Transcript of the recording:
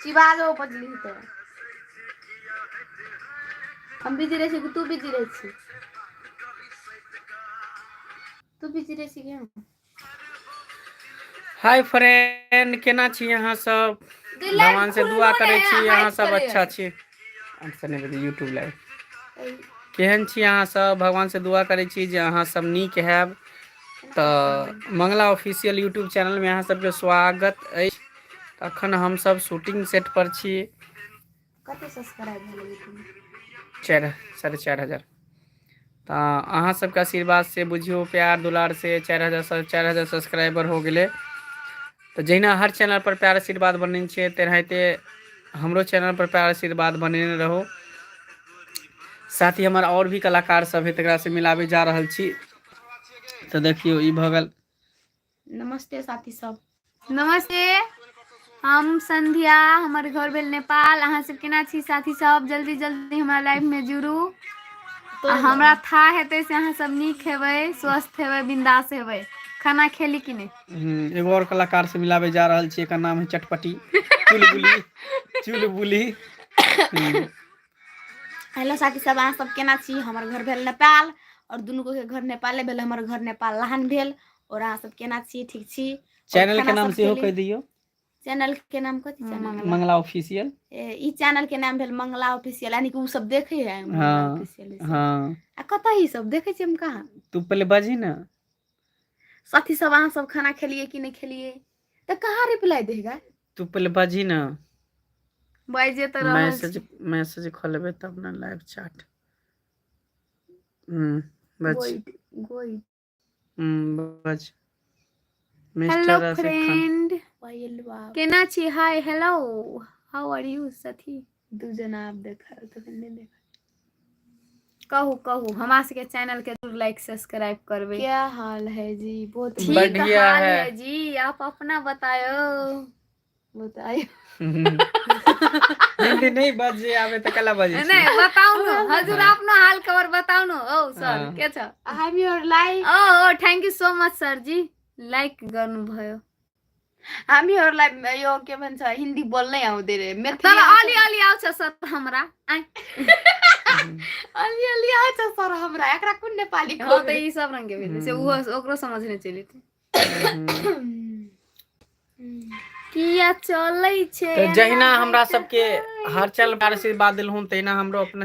चिबा दो पजली तो हम बिजी रहे छी कि तू बिजी रहे छी तू बिजी रहे छी क्यों हाय फ्रेंड केना छी अहाँ सब भगवान से दुआ करे छी अहाँ सब अच्छा छी यूट्यूब लाइव केहन छी अहाँ सब भगवान से दुआ करे छी जे अहाँ सब नीक हैब तऽ मंगला ऑफिशियल यूट्यूब चैनल में अहाँ सबके स्वागत अछि। अखन हम सब शूटिंग सेट पर छी। कते सब्सक्राइब भेलै 4,500 तो अहाँ सबके आशीर्वाद से बुझियो प्यार दुलार से 4,000 सब्सक्राइबर हो गेले। तो जहिना हर चैनल पर प्यार आशीर्वाद बने छे तेनाहिते हमरो चैनल पर प्यार आशीर्वाद बनेने रहो। साथ ही हमारा और भी कलाकार सब है तकरा से मिलाबे जा रहल छी। तो देखियो ई भगल नमस्ते साथी सब नमस्ते हम संध्या हमर घर भेल नेपाल अहाँ सब केना छी साथी सब जल्दी जल्दी हमरा लाइव में जुड़ू हमरा था हेते से अहाँ सब नीक हेबै स्वस्थ हेबै बिंदास हेबै खाना खेली कि नहीं एगो और कलाकार से मिलाबे जा रहल छी एकर नाम है चटपटी चुलबुली हेलो साथी सब अहाँ सब केना छी हमर घर भेल नेपाल और दुनू के घर नेपाले भेल हमर घर नेपाल लहान भेल और अहाँ सब केना छी ठीक छी चैनल के नाम से हो कह दियो चैनल के नाम कथि चैनल मंगला ऑफिशियल ई चैनल के नाम भेल मंगला ऑफिशियल यानी कि उ सब देखे है मंगला ऑफिशियल हां आ कतऽ ही सब देखे छी हम कहां तू पहले बाजी ना साथी सब अहाँ सब खाना खेलिए कि नहीं खेलिए तो कहाँ रिप्लाई देगा तू पहले बाजी ना बाजे तो रहल छी मैसेज खोलबे तब ना लाइव चैट बज हेलो फ्रेंड केना छी हाय हेलो हाउ आर यू साथी दू जना आप देखा तो नहीं देखा कहू कहू हमारा के चैनल के जरूर लाइक सब्सक्राइब करबे क्या हाल है जी बहुत ठीक बढ़िया हाल है। है जी आप अपना बताओ हिंदी नहीं बाजे आवे त कला बाजे नहीं बताओ न हजुर अपना हाल खबर बताओ न ओ सर के छ आई एम योर लाइक ओ thank you so much sir ji like गर्नु भयो हामी हरुलाई यो के भन्छ हिन्दी बोल्नै आउँदै रे तर अलि अलि आउँछ सर हमरा अलि अलि आउँछ सर हमरा एकरा कुन नेपाली हो त ई सब रंग के भेले से ओकरो समझ नै चली किया चलै छै तो जहिना हमरा सबके हर चैनल पर आशीर्वाद दिलहुं तहिना हमरो अपना